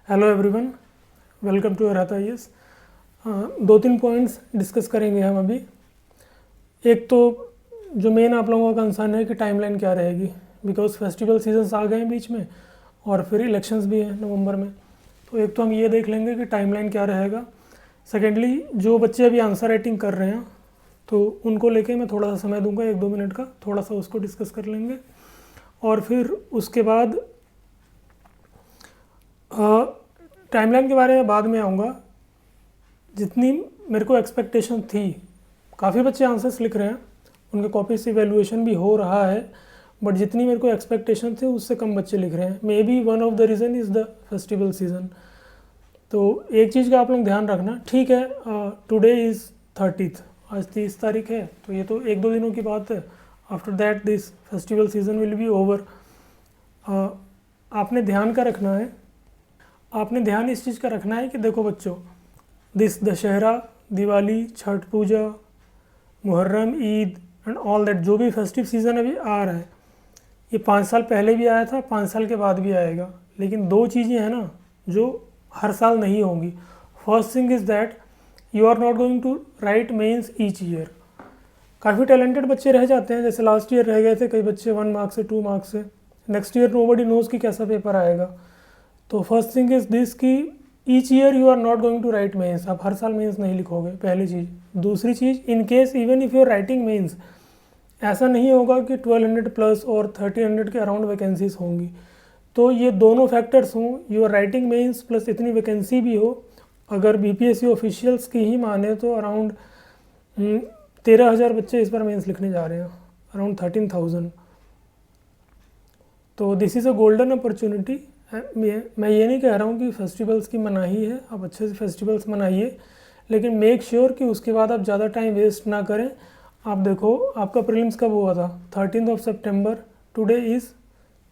Hello everyone, welcome to Arhat IAS. दो तीन points discuss करेंगे हम अभी। एक तो जो मेन आप लोगों का कंसर्न है कि टाइमलाइन क्या रहेगी, बिकॉज फेस्टिवल सीजन्स आ गए हैं बीच में और फिर इलेक्शंस भी हैं नवंबर में। तो एक तो हम ये देख लेंगे कि टाइमलाइन क्या रहेगा। सेकेंडली, जो बच्चे अभी आंसर राइटिंग कर रहे हैं तो उनको लेके मैं थोड़ा सा समय दूंगा, 1-2 मिनट का, थोड़ा सा उसको डिस्कस कर लेंगे। और फिर उसके बाद टाइमलाइन के बारे में बाद में आऊँगा। जितनी मेरे को एक्सपेक्टेशन थी, काफ़ी बच्चे आंसर्स लिख रहे हैं, उनके कॉपी से इवैल्यूएशन भी हो रहा है, बट जितनी मेरे को एक्सपेक्टेशन थे उससे कम बच्चे लिख रहे हैं। May be one of the reason is the festival season. तो एक चीज़ का आप लोग ध्यान रखना, ठीक है, टुडे इज़ 30th, आज 30 तारीख है, तो ये तो 1-2 दिनों की बात है। After that this festival season will be over. आपने ध्यान का रखना है, आपने ध्यान इस चीज़ का रखना है कि देखो बच्चों, this Dussehra, Diwali, Chhath Puja, Muharram, Eid and all that, जो भी फेस्टिव सीज़न अभी आ रहा है, ये 5 साल पहले भी आया था, 5 साल के बाद भी आएगा। लेकिन दो चीज़ें हैं ना जो हर साल नहीं होंगी। First thing is that you are not going to write mains each year. काफ़ी टैलेंटेड बच्चे रह जाते हैं, जैसे लास्ट ईयर रह गए थे कई बच्चे 1 मार्क्स से 2 मार्क्स से। नेक्स्ट ईयर नोबडी नोज़ कि कैसा पेपर आएगा। तो फर्स्ट थिंग इज़ दिस कि each year you are not going to write mains, आप हर साल मेंस नहीं लिखोगे, पहली चीज़। दूसरी चीज़, in case even if you are writing mains, ऐसा नहीं होगा कि 1200 प्लस और 1300 के अराउंड वैकेंसीज होंगी। तो ये दोनों फैक्टर्स हों, you are writing mains plus इतनी वैकेंसी भी हो। अगर बीपीएससी ऑफिशियल्स की ही माने तो अराउंड 13,000 बच्चे इस बार मेंस लिखने जा रहे हैं, अराउंड 13,000। तो this is a golden opportunity. मैं ये नहीं कह रहा हूँ कि फेस्टिवल्स की मनाही है, आप अच्छे से फेस्टिवल्स मनाइए, लेकिन मेक श्योर कि उसके बाद आप ज़्यादा टाइम वेस्ट ना करें। आप देखो, आपका प्रीलिम्स कब हुआ था? 13 सितंबर। टुडे इज़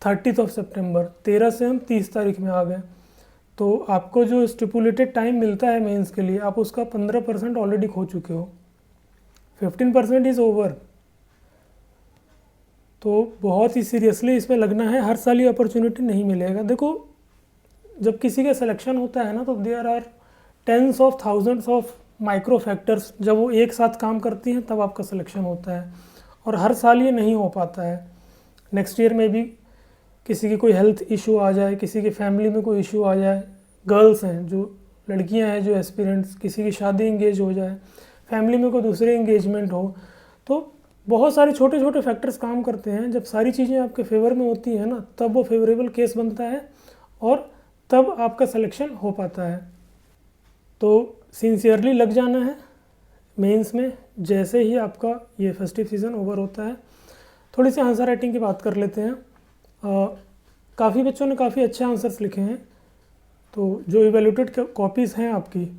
30 सितंबर। 13 से हम 30 तारीख में आ गए। तो आपको जो स्टिपुलेटेड टाइम मिलता है मेंस के लिए, आप उसका 15% ऑलरेडी खो चुके हो। 15% इज़ ओवर। तो बहुत ही सीरियसली इसमें लगना है, हर साल ये अपॉर्चुनिटी नहीं मिलेगा। देखो, जब किसी का सिलेक्शन होता है ना, तो there are tens of thousands of micro factors, जब वो एक साथ काम करती हैं तब आपका सिलेक्शन होता है, और हर साल ये नहीं हो पाता है। नेक्स्ट ईयर में भी किसी की कोई हेल्थ इशू आ जाए, किसी की फैमिली में कोई इशू आ जाए, गर्ल्स हैं जो, लड़कियां हैं जो एस्पिरेंट्स, किसी की शादी इंगेज हो जाए, फैमिली में कोई दूसरे इंगेजमेंट हो, तो बहुत सारे छोटे छोटे फैक्टर्स काम करते हैं। जब सारी चीज़ें आपके फेवर में होती हैं ना, तब वो फेवरेबल केस बनता है और तब आपका सिलेक्शन हो पाता है। तो सिंसियरली लग जाना है मेंस में जैसे ही आपका ये फेस्टिव सीज़न ओवर होता है। थोड़ी सी आंसर राइटिंग की बात कर लेते हैं। काफ़ी बच्चों ने काफ़ी अच्छे आंसर्स लिखे हैं, तो जो इवेल्यूटेड कॉपीज़ हैं आपकी,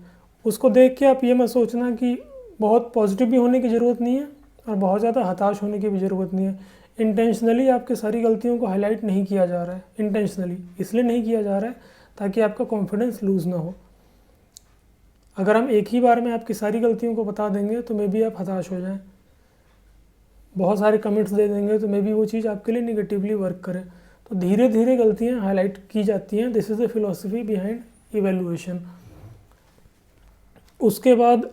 उसको देख के आप ये मत सोचना कि बहुत पॉजिटिव भी होने की ज़रूरत नहीं है और बहुत ज़्यादा हताश होने की भी ज़रूरत नहीं है। इंटेंशनली आपके सारी गलतियों को हाईलाइट नहीं किया जा रहा है। इंटेंशनली इसलिए नहीं किया जा रहा है ताकि आपका कॉन्फिडेंस लूज़ ना हो। अगर हम एक ही बार में आपकी सारी गलतियों को बता देंगे तो मे बी आप हताश हो जाएं, बहुत सारे कमेंट्स दे देंगे तो मे बी वो चीज़ आपके लिए निगेटिवली वर्क करे। तो धीरे धीरे गलतियाँ हाईलाइट की जाती हैं। This is the philosophy behind evaluation. उसके बाद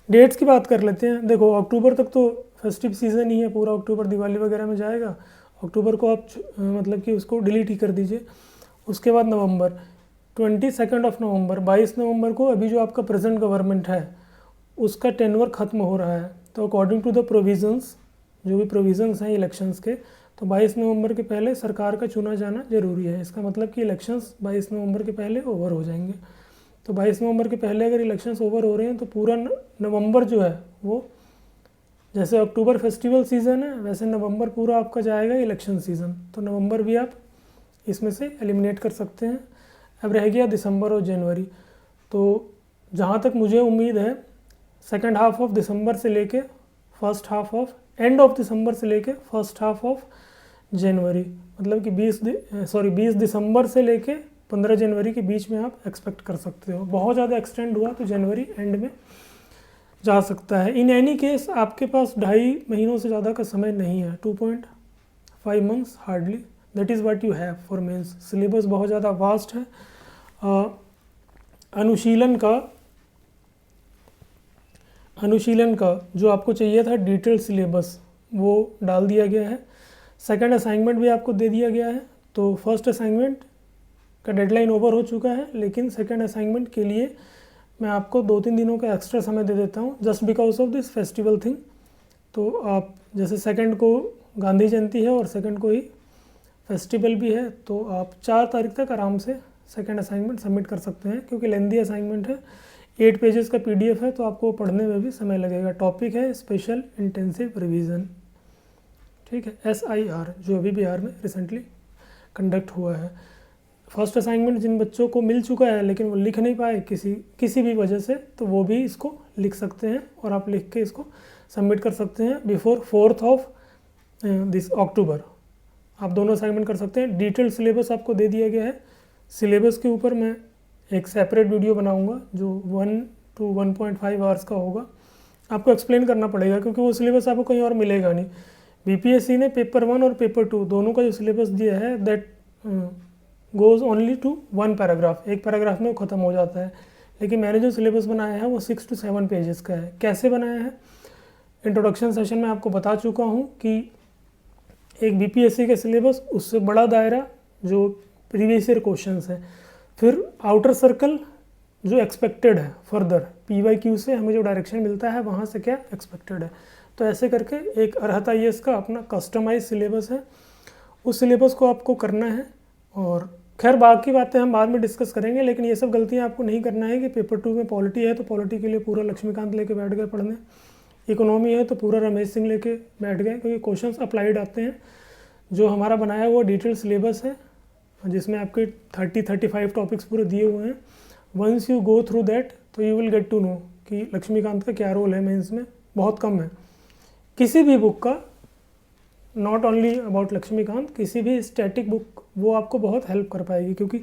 डेट्स की बात कर लेते हैं। देखो, अक्टूबर तक तो फेस्टिव सीज़न ही है, पूरा अक्टूबर दिवाली वगैरह में जाएगा। अक्टूबर को आप मतलब कि उसको डिलीट ही कर दीजिए। उसके बाद नवंबर, 22 नवंबर, 22 नवंबर को अभी जो आपका प्रेजेंट गवर्नमेंट है उसका टेन्योर ख़त्म हो रहा है। तो अकॉर्डिंग टू द प्रोविज़न्स, जो भी प्रोविज़न्स हैं इलेक्शंस के, तो 22 नवंबर के पहले सरकार का चुना जाना ज़रूरी है। इसका मतलब कि इलेक्शंस 22 नवंबर के पहले ओवर हो जाएंगे। तो 22 नवंबर के पहले अगर इलेक्शंस ओवर हो रहे हैं तो पूरा नवंबर जो है वो, जैसे अक्टूबर फेस्टिवल सीज़न है वैसे नवंबर पूरा आपका जाएगा इलेक्शन सीज़न। तो नवंबर भी आप इसमें से एलिमिनेट कर सकते हैं। अब रह गया दिसंबर और जनवरी। तो जहाँ तक मुझे उम्मीद है, सेकेंड हाफ ऑफ दिसंबर से लेके first half of, end of December से लेके फर्स्ट हाफ ऑफ जनवरी, मतलब कि 20 दिसंबर से लेके 15 जनवरी के बीच में आप एक्सपेक्ट कर सकते हो। बहुत ज़्यादा एक्सटेंड हुआ तो जनवरी एंड में जा सकता है। इन एनी केस आपके पास 2.5 महीनों से ज़्यादा का समय नहीं है, 2.5 months hardly, that is what you have for mains. Syllabus बहुत ज़्यादा वास्ट है अनुशीलन का जो आपको चाहिए था डिटेल सिलेबस वो डाल दिया गया है। सेकंड असाइनमेंट भी आपको दे दिया गया है। तो फर्स्ट असाइनमेंट का डेडलाइन ओवर हो चुका है, लेकिन सेकंड असाइनमेंट के लिए मैं आपको 2-3 दिनों का एक्स्ट्रा समय दे देता हूँ just because of this festival thing. तो आप जैसे सेकंड को गांधी जयंती है और सेकंड को ही फेस्टिवल भी है, तो आप 4 तारीख तक आराम से सेकंड असाइनमेंट सबमिट कर सकते हैं, क्योंकि लेंदी असाइनमेंट है, 8 पेजेस का PDF है, तो आपको पढ़ने में भी समय लगेगा। टॉपिक है स्पेशल इंटेंसिव रिवीजन, ठीक है, SIR, जो अभी बिहार में रिसेंटली कंडक्ट हुआ है। फर्स्ट असाइनमेंट जिन बच्चों को मिल चुका है लेकिन वो लिख नहीं पाए किसी भी वजह से, तो वो भी इसको लिख सकते हैं और आप लिख के इसको सबमिट कर सकते हैं before 4th of this October. आप दोनों असाइनमेंट कर सकते हैं। डिटेल सिलेबस आपको दे दिया गया है। सिलेबस के ऊपर मैं एक सेपरेट वीडियो बनाऊंगा जो 1 to 1.5 आवर्स का होगा। आपको एक्सप्लेन करना पड़ेगा क्योंकि वो सिलेबस आपको कहीं और मिलेगा नहीं। BPSC ने पेपर 1 और पेपर 2 दोनों का जो सिलेबस दिया है that goes only to 1 paragraph, एक पैराग्राफ में वो ख़त्म हो जाता है। लेकिन मैंने जो सिलेबस बनाया है वो 6 to 7 पेजेस का है। कैसे बनाया है, इंट्रोडक्शन सेशन में आपको बता चुका हूँ कि एक BPSC के सिलेबस, उससे बड़ा दायरा जो प्रीवियस ईयर क्वेश्चंस हैं, फिर आउटर सर्कल जो एक्सपेक्टेड है फर्दर PYQ से हमें जो डायरेक्शन मिलता है वहाँ से क्या एक्सपेक्टेड है। तो ऐसे करके एक अर्हता IAS का अपना कस्टमाइज सिलेबस है, उस सिलेबस को आपको करना है। और खैर बाकी बातें हम बाद में डिस्कस करेंगे, लेकिन ये सब गलतियाँ आपको नहीं करना है कि पेपर 2 में पॉलिटी है तो पॉलिटी के लिए पूरा लक्ष्मीकांत लेके बैठ गए पढ़ने, इकोनॉमी है तो पूरा रमेश सिंह लेके बैठ गए, क्योंकि क्वेश्चंस अप्लाइड आते हैं। जो हमारा बनाया हुआ डिटेल सिलेबस है जिसमें आपके 30-35 टॉपिक्स पूरे दिए हुए हैं। Once you go through that तो you will get to know कि लक्ष्मीकांत का क्या रोल है मेंस में। बहुत कम है किसी भी बुक का, नॉट ओनली अबाउट लक्ष्मीकांत, किसी भी स्टैटिक बुक वो आपको बहुत हेल्प कर पाएगी, क्योंकि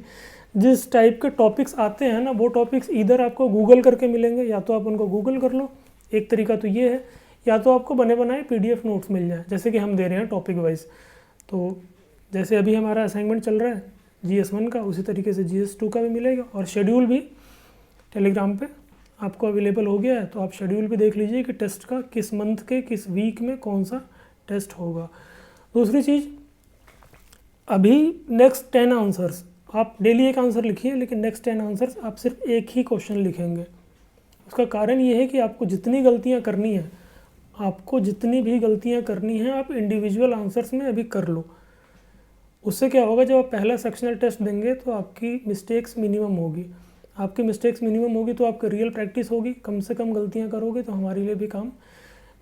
जिस टाइप के टॉपिक्स आते हैं ना वो टॉपिक्स इधर आपको गूगल करके मिलेंगे, या तो आप उनको गूगल कर लो, एक तरीका तो ये है, या तो आपको बने बनाए PDF नोट्स मिल जाए जैसे कि हम दे रहे हैं टॉपिक वाइज। तो जैसे अभी हमारा असाइनमेंट चल रहा है GS1 का, उसी तरीके से GS2 का भी मिलेगा। और शेड्यूल भी टेलीग्राम पे आपको अवेलेबल हो गया है, तो आप शेड्यूल भी देख लीजिए कि टेस्ट का किस मंथ के किस वीक में कौन सा टेस्ट होगा। दूसरी चीज़, अभी नेक्स्ट 10 आंसर्स आप डेली एक आंसर लिखिए, लेकिन नेक्स्ट 10 आंसर्स आप सिर्फ एक ही क्वेश्चन लिखेंगे। उसका कारण ये है कि आपको जितनी गलतियाँ करनी है, आपको जितनी भी गलतियाँ करनी हैं आप इंडिविजुअल आंसर्स में अभी कर लो। उससे क्या होगा, जब आप पहला सेक्शनल टेस्ट देंगे तो आपकी मिस्टेक्स मिनिमम होगी। आपकी मिस्टेक्स मिनिमम होगी तो आपकी रियल प्रैक्टिस होगी, कम से कम गलतियां करोगे तो हमारे लिए भी काम,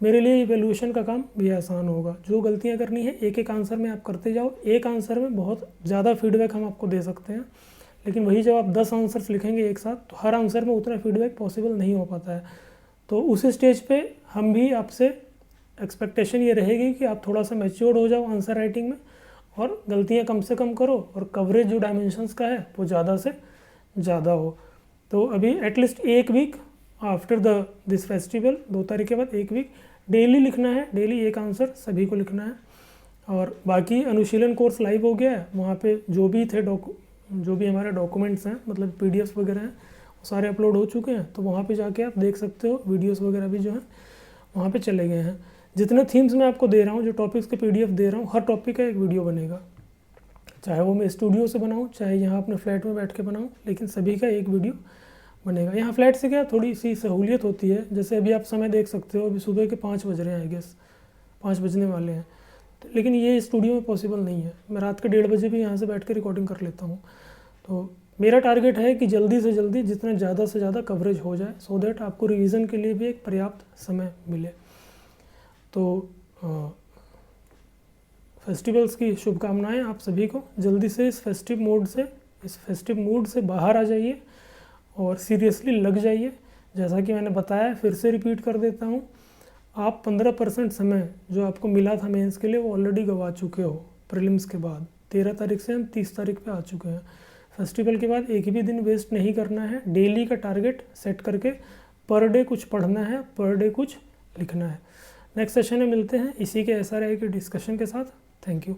मेरे लिए इवैल्यूएशन का काम भी आसान होगा। जो गलतियां करनी है एक एक आंसर में आप करते जाओ। एक आंसर में बहुत ज़्यादा फीडबैक हम आपको दे सकते हैं, लेकिन वही जब आप 10 आंसर्स लिखेंगे एक साथ तो हर आंसर में उतना फीडबैक पॉसिबल नहीं हो पाता है। तो उस स्टेज पर हम भी आपसे एक्सपेक्टेशन ये रहेगी कि आप थोड़ा सा मैच्योर्ड हो जाओ आंसर राइटिंग में, और गलतियां कम से कम करो, और कवरेज जो डायमेंशंस का है वो ज़्यादा से ज़्यादा हो। तो अभी at least 1 week after this festival, 2 तारीख के बाद 1 वीक डेली लिखना है, डेली एक आंसर सभी को लिखना है। और बाकी अनुशीलन कोर्स लाइव हो गया है, वहाँ पे जो भी हमारे डॉक्यूमेंट्स हैं, मतलब PDFs वगैरह हैं, वो सारे अपलोड हो चुके हैं। तो वहाँ पे जाके आप देख सकते हो, वीडियोस वगैरह भी जो हैं वहाँ पे चले गए हैं। जितने थीम्स मैं आपको दे रहा हूँ, जो टॉपिक्स के PDF दे रहा हूँ, हर टॉपिक का एक वीडियो बनेगा, चाहे वो मैं स्टूडियो से बनाऊँ, चाहे यहाँ अपने फ्लैट में बैठ के बनाऊँ, लेकिन सभी का एक वीडियो बनेगा। यहाँ फ्लैट से क्या थोड़ी सी सहूलियत होती है, जैसे अभी आप समय देख सकते हो, अभी सुबह के 5 बज रहे हैं, आई गेस 5 बजने वाले हैं, तो लेकिन ये स्टूडियो में पॉसिबल नहीं है। मैं रात के 1:30 बजे भी यहाँ से बैठ कर रिकॉर्डिंग कर लेता हूँ। तो मेरा टारगेट है कि जल्दी से जल्दी जितना ज़्यादा से ज़्यादा कवरेज हो जाए, सो दैट आपको रिवीजन के लिए भी एक पर्याप्त समय मिले। तो फेस्टिवल्स की शुभकामनाएं आप सभी को। जल्दी से इस फेस्टिव मूड से बाहर आ जाइए और सीरियसली लग जाइए। जैसा कि मैंने बताया, फिर से रिपीट कर देता हूँ, आप 15% समय जो आपको मिला था मेंस के लिए वो ऑलरेडी गवा चुके हो प्रीलिम्स के बाद। 13 तारीख से हम 30 तारीख पे आ चुके हैं। फेस्टिवल के बाद एक भी दिन वेस्ट नहीं करना है। डेली का टारगेट सेट करके पर डे कुछ पढ़ना है, पर डे कुछ लिखना है। नेक्स्ट सेशन में मिलते हैं इसी के SRI के डिस्कशन के साथ। Thank you.